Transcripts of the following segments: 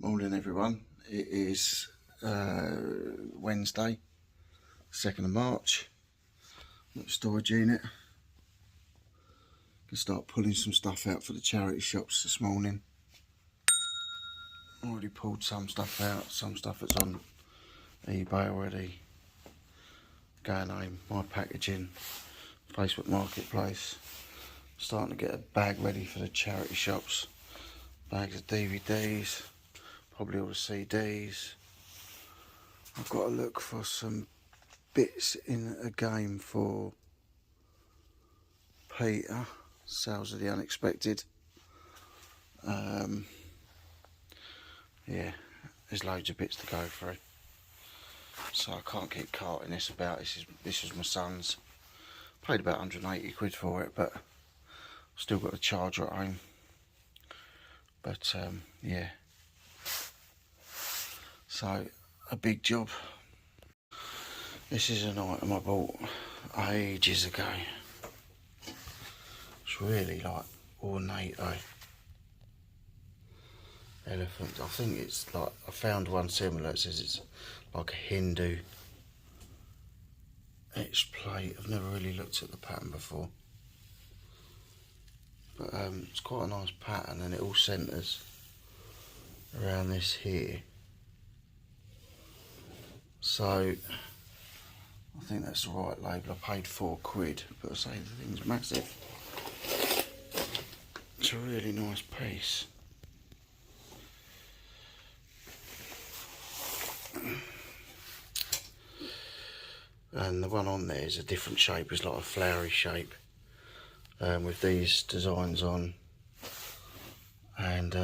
Morning everyone, it is Wednesday 2nd of March. Got a storage unit. Can start pulling some stuff out for the charity shops this morning. Already pulled some stuff out, some stuff that's on eBay already. Going home, my packaging, Facebook Marketplace. Starting to get a bag ready for the charity shops. Bags of DVDs. Probably all the CDs. I've got to look for some bits in a game for Peter. Sales of the Unexpected. Yeah, there's loads of bits to go through. So I can't keep carting this about. This is my son's. Paid about 180 quid for it, but still got a charger at home. But yeah. So, a big job. This is an item I bought ages ago. It's really like ornate elephant. I think it's like, I found one similar. It says it's like a Hindu etched plate. I've never really looked at the pattern before. But it's quite a nice pattern, and it all centres around this here. So, I think that's the right label. I paid £4, but I say the thing's massive. It's a really nice piece. And the one on there is a different shape. It's like a flowery shape with these designs on. And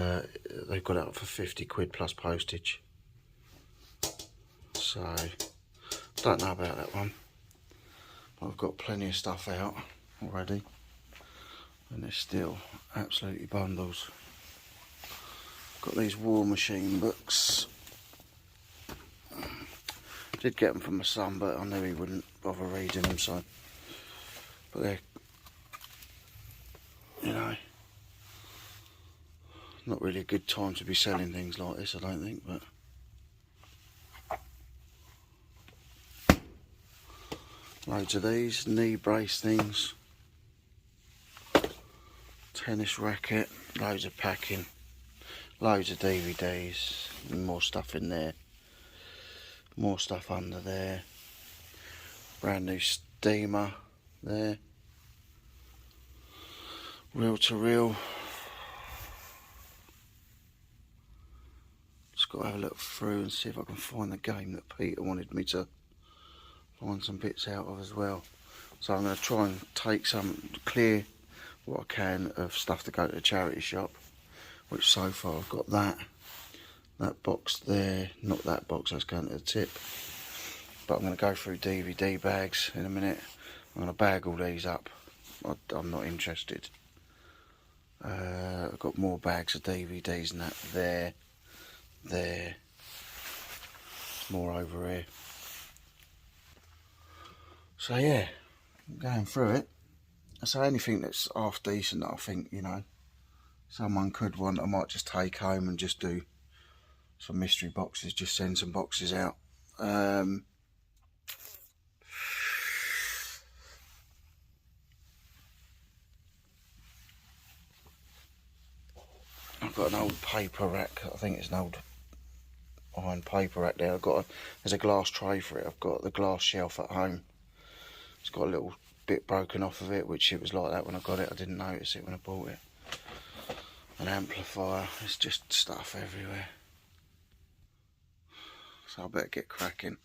they've got it up for £50 plus postage. So, don't know about that one. I've got plenty of stuff out already, and there's still absolutely bundles. Got these War Machine books. Did get them from my son, but I knew he wouldn't bother reading them, so. But they're, you know, not really a good time to be selling things like this, I don't think, but. Loads of these knee brace things, tennis racket, loads of packing, loads of DVDs, and more stuff in there, more stuff under there, brand new steamer there, reel to reel. Just got to have a look through and see if I can find the game that Peter wanted me to find some bits out of as well. So I'm going to try and take some, clear what I can of stuff to go to the charity shop, which so far I've got that box there, not that box, that's going to the tip. But I'm going to go through DVD bags in a minute. I'm going to bag all these up. I'm not interested. I've got more bags of DVDs and that there, more over here. So yeah, I'm going through it. So anything that's half decent, I think, you know, someone could want, I might just take home and just do some mystery boxes, just send some boxes out. I've got an old paper rack. I think it's an old iron paper rack there. There's a glass tray for it. I've got the glass shelf at home. It's got a little bit broken off of it, which it was like that when I got it. I didn't notice it when I bought it. An amplifier. It's just stuff everywhere. So I better get cracking.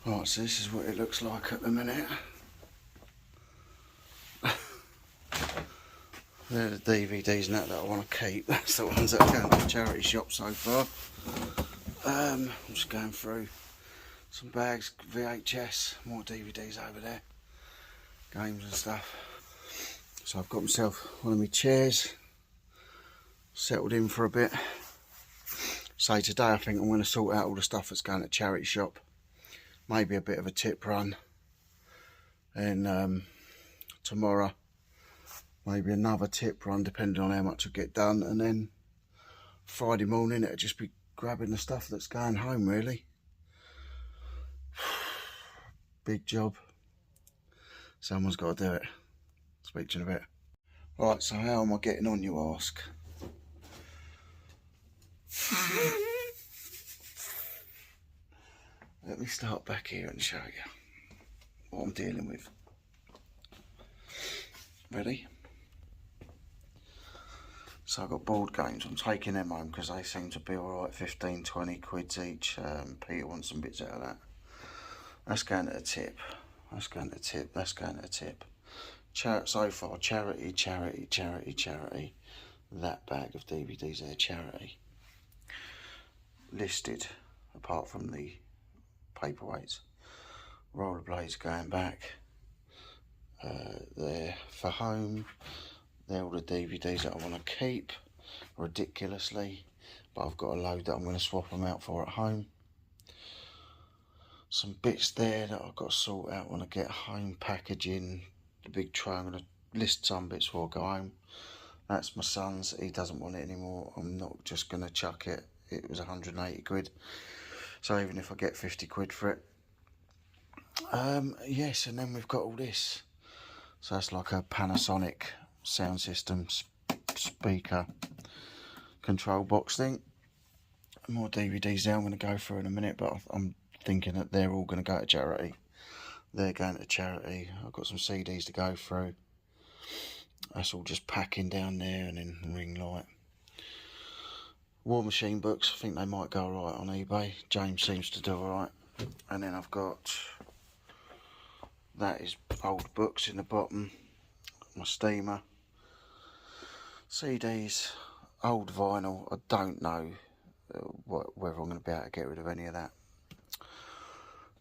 Right, so this is what it looks like at the minute. They're the DVDs and that I want to keep. That's the ones that are going to the charity shop so far. I'm just going through some bags, VHS, more DVDs over there, games and stuff. So I've got myself one of my chairs, settled in for a bit. So today I think I'm going to sort out all the stuff that's going to charity shop, maybe a bit of a tip run, and tomorrow maybe another tip run depending on how much I get done, and then Friday morning it'll just be grabbing the stuff that's going home, really. Big job. Someone's got to do it. Speak to you in a bit. Right, so how am I getting on, you ask? Let me start back here and show you what I'm dealing with. Ready? So I've got board games. I'm taking them home because they seem to be alright, 15, 20 quids each. Peter wants some bits out of that. That's going to a tip. That's going to a tip. That's going to a tip. So far, charity, charity, charity, charity. That bag of DVDs there, charity. Listed, apart from the paperweights. Rollerblades going back. They're for home. They're all the DVDs that I want to keep, ridiculously. But I've got a load that I'm going to swap them out for at home. Some bits there that I've got to sort out when I get home. Packaging, the big tray. I'm going to list some bits before I go home. That's my son's. He doesn't want it anymore. I'm not just going to chuck it. It was 180 quid. So even if I get 50 quid for it. Yes, and then we've got all this. So that's like a Panasonic sound system speaker control box thing. More DVDs there I'm going to go through in a minute, but I'm thinking that they're all going to go to charity. They're going to charity. I've got some CDs to go through. That's all just packing down there, and then ring light. War Machine books, I think they might go alright on eBay. James seems to do alright. And then I've got, that is old books in the bottom. My steamer. CDs, old vinyl. I don't know whether I'm going to be able to get rid of any of that.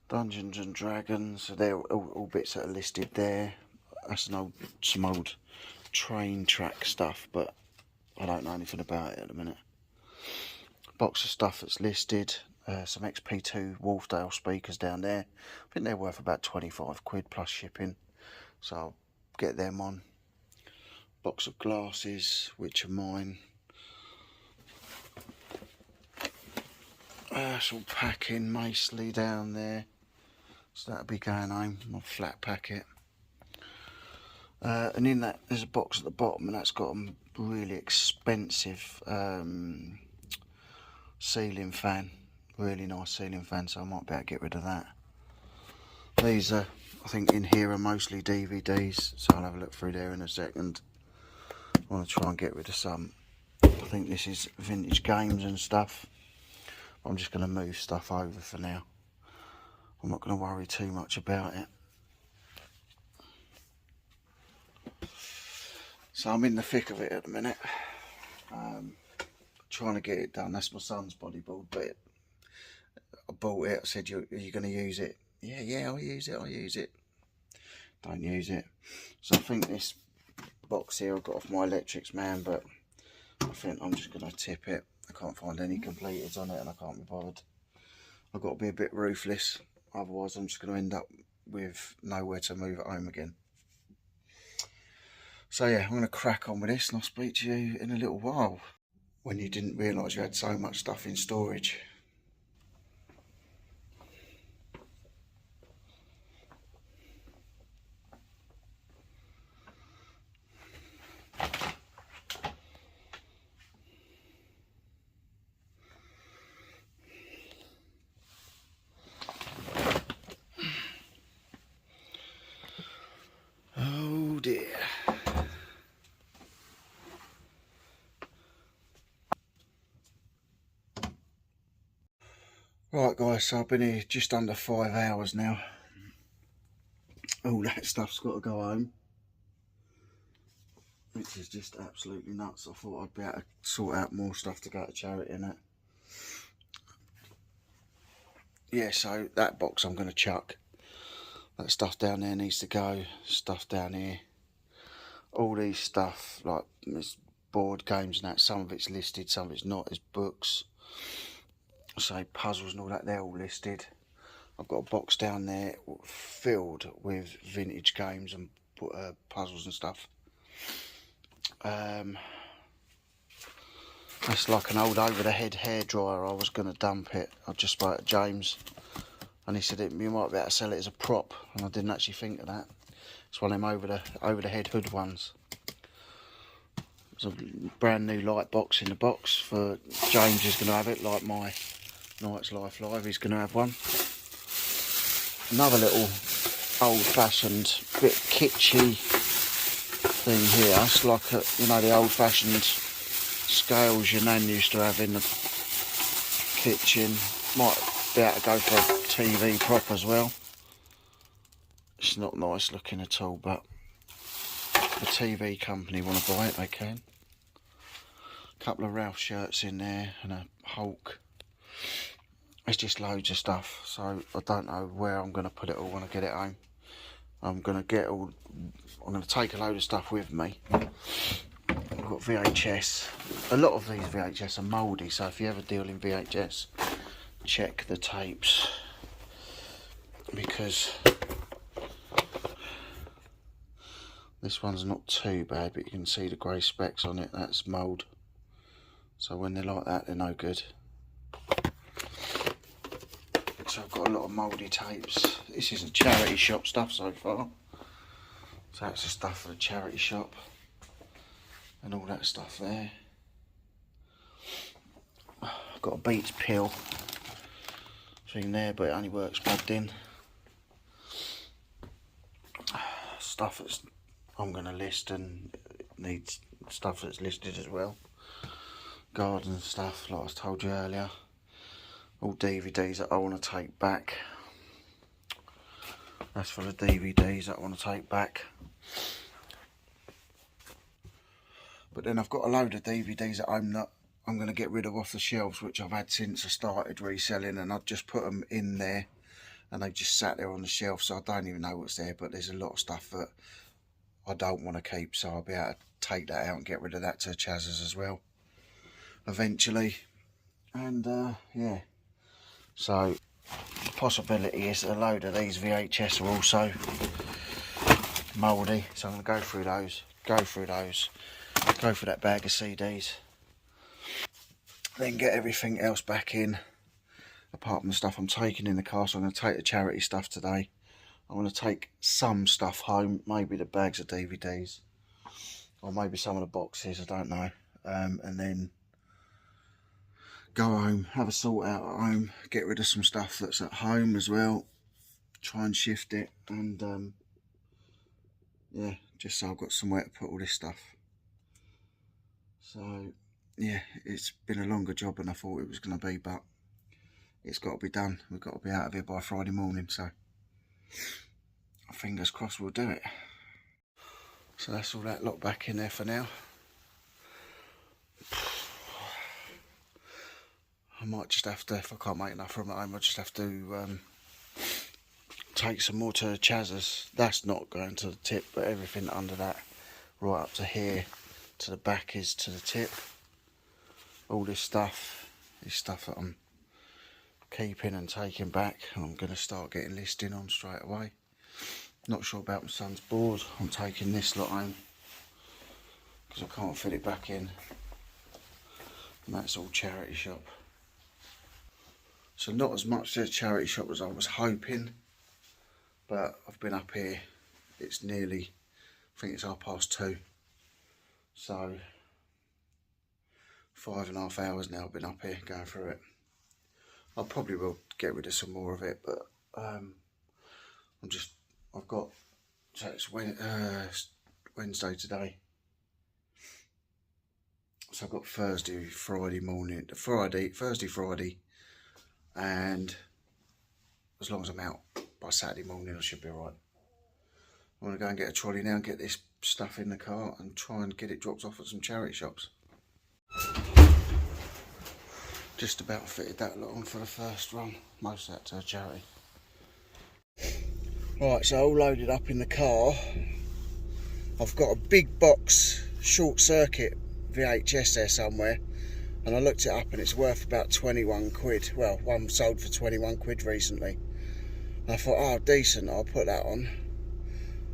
Dungeons and Dragons, they're all bits that are listed there. That's some old train track stuff, but I don't know anything about it at the minute. Box of stuff that's listed. Some XP2 Wolfdale speakers down there. I think they're worth about 25 quid plus shipping, so I'll get them on. Box of glasses, which are mine. That's all packing mostly down there, so that'll be going home. My flat packet. And in that there's a box at the bottom, and that's got a really expensive ceiling fan. Really nice ceiling fan, so I might be able to get rid of that. These are, I think in here are mostly DVDs, so I'll have a look through there in a second. I want to try and get rid of some. I think this is vintage games and stuff. I'm just going to move stuff over for now. I'm not going to worry too much about it. So I'm in the thick of it at the minute. Trying to get it done. That's my son's bodyboard bit. I bought it. I said, are you going to use it? Yeah, I'll use it. Don't use it. So I think this box here I got off my electrics man, but I think I'm just going to tip it. I can't find any completeds on it, and I can't be bothered. I've got to be a bit ruthless, otherwise I'm just going to end up with nowhere to move it home again. So yeah, I'm going to crack on with this, and I'll speak to you in a little while. When you didn't realise you had so much stuff in storage. Oh dear. Right guys, so I've been here just under 5 hours now. All that stuff's got to go home, which is just absolutely nuts. I thought I'd be able to sort out more stuff to go to charity and that. Yeah, so that box I'm going to chuck. That stuff down there needs to go. Stuff down here. All these stuff, like this board games and that, some of it's listed, some of it's not. There's books, say puzzles and all that, they're all listed. I've got a box down there filled with vintage games and puzzles and stuff. That's like an old over-the-head hairdryer. I was going to dump it. I just spoke to James and he said you might be able to sell it as a prop, and I didn't actually think of that. It's one of them over-the-head hood ones. There's a brand new light box in the box for James. Is going to have it, like my Night's Life Live. He's going to have one. Another little old-fashioned, bit kitschy thing here. It's like the old-fashioned scales your nan used to have in the kitchen. Might be able to go for a TV prop as well. It's not nice looking at all, but if the TV company want to buy it, they can. A couple of Ralph shirts in there and a Hulk. It's just loads of stuff, so I don't know where I'm going to put it all when I get it home. I'm going to take a load of stuff with me. I've got VHS. A lot of these VHS are mouldy, so if you ever deal in VHS, check the tapes, because this one's not too bad, but you can see the grey specks on it. That's mould. So when they're like that, they're no good. So I've got a lot of mouldy tapes. This isn't charity shop stuff so far. So that's the stuff for the charity shop. And all that stuff there. I've got a Beats pill thing there, but it only works plugged in. Stuff that's I'm going to list and needs stuff that's listed as well. Garden stuff, like I told you earlier. All DVDs that I want to take back. That's for the DVDs that I want to take back. But then I've got a load of DVDs at home that I'm going to get rid of off the shelves, which I've had since I started reselling, and I've just put them in there and they just sat there on the shelf, so I don't even know what's there. But there's a lot of stuff that I don't want to keep, so I'll be able to take that out and get rid of that to Chaz's as well eventually. And yeah, so the possibility is a load of these VHS are also mouldy, so I'm going to go through those, go for that bag of CDs, then get everything else back in apart from the stuff I'm taking in the car. So I'm going to take the charity stuff today. I'm going to take some stuff home, maybe the bags of DVDs or maybe some of the boxes, I don't know, and then go home, have a sort out at home, get rid of some stuff that's at home as well, try and shift it, and yeah, just so I've got somewhere to put all this stuff. So yeah, it's been a longer job than I thought it was going to be, but it's got to be done. We've got to be out of here by Friday morning, so fingers crossed we'll do it. So that's all that lot back in there for now. I might just have to, if I can't make enough room at home, I'll just have to take some more to Chaz's. That's not going to the tip, but everything under that, right up to here, to the back is to the tip. All this stuff is stuff that I'm keeping and taking back, and I'm going to start getting listing on straight away. Not sure about my son's board. I'm taking this lot home because I can't fit it back in, and that's all charity shop. So not as much to the charity shop as I was hoping, but I've been up here, it's nearly, I think it's 2:30, so 5.5 hours now I've been up here going through it. I probably will get rid of some more of it, but I've got, so it's Wednesday today, so I've got Thursday, Friday, and as long as I'm out by Saturday morning I should be alright. I'm going to go and get a trolley now and get this stuff in the car and try and get it dropped off at some charity shops. Just about fitted that lot on for the first run, most of that to a charity. Right, so all loaded up in the car. I've got a big box short circuit VHS there somewhere, and I looked it up and it's worth about 21 quid. Well, one sold for 21 quid recently. And I thought, oh decent, I'll put that on.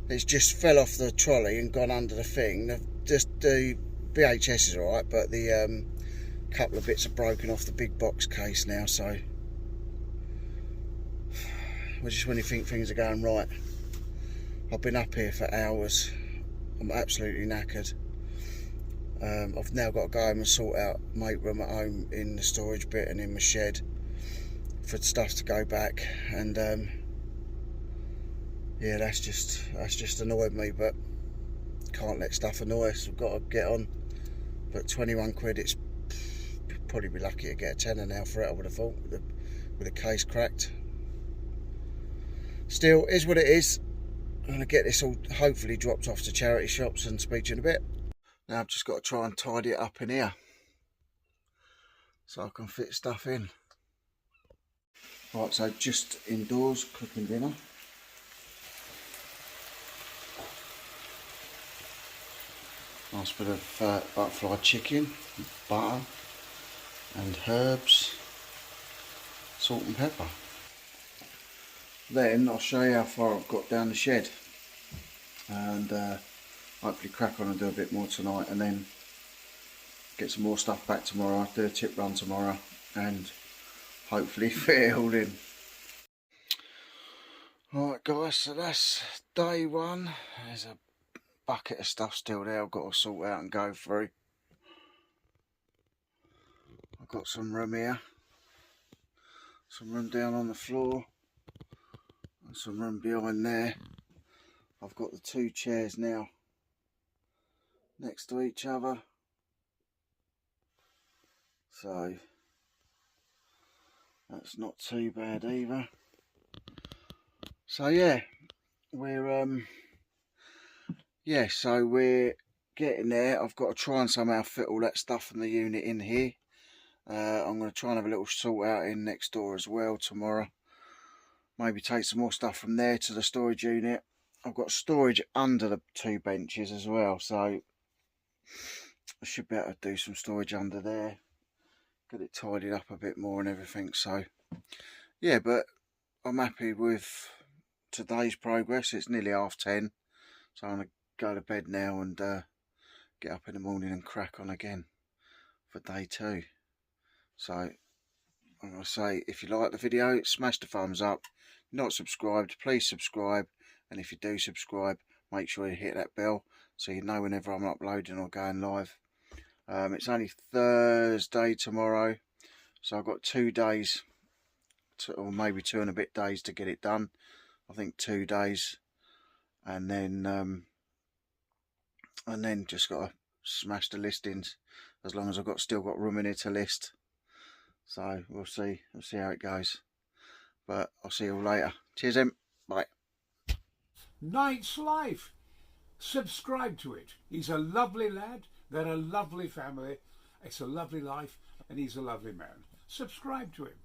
It's just fell off the trolley and gone under the thing. The VHS is alright, but the a couple of bits are broken off the big box case now, so just when you think things are going right. I've been up here for hours. I'm absolutely knackered. I've now got to go home and sort out mate room at home in the storage bit and in my shed for stuff to go back, and yeah, that's just annoyed me, but can't let stuff annoy us. We've got to get on. But 21 quid, it's probably be lucky to get a tenner now for it, I would have thought, with the case cracked. Still, is what it is. I'm going to get this all hopefully dropped off to charity shops and speak to you in a bit. Now I've just got to try and tidy it up in here so I can fit stuff in. Right, so just indoors cooking dinner. Nice bit of butterfly chicken, butter and herbs, salt and pepper. Then I'll show you how far I've got down the shed, and hopefully crack on and do a bit more tonight, and then get some more stuff back tomorrow. I'll do a tip run tomorrow and hopefully fit it all in. Alright guys, so that's day one. There's a bucket of stuff still there I've got to sort out and go through. I've got some room here, some room down on the floor, and some room behind there. I've got the two chairs now next to each other, so that's not too bad either. So yeah, we're so we're getting there. I've got to try and somehow fit all that stuff in the unit in here. I'm going to try and have a little sort out in next door as well tomorrow. Maybe take some more stuff from there to the storage unit. I've got storage under the two benches as well, so I should be able to do some storage under there, get it tidied up a bit more and everything. So yeah, but I'm happy with today's progress. It's nearly 10:30, so I'm going to go to bed now and get up in the morning and crack on again for day 2. So I'm going to say, if you like the video, smash the thumbs up. If you're not subscribed, please subscribe, and if you do subscribe, make sure you hit that bell so you know whenever I'm uploading or going live. It's only Thursday tomorrow, so I've got 2 days or maybe 2 and a bit days to get it done. I think 2 days, and then just got to smash the listings, as long as I've still got room in here to list. So we'll see how it goes, but I'll see you all later. Cheers then, bye. Knight's Life, subscribe to it. He's a lovely lad, they're a lovely family, it's a lovely life, and he's a lovely man. Subscribe to him.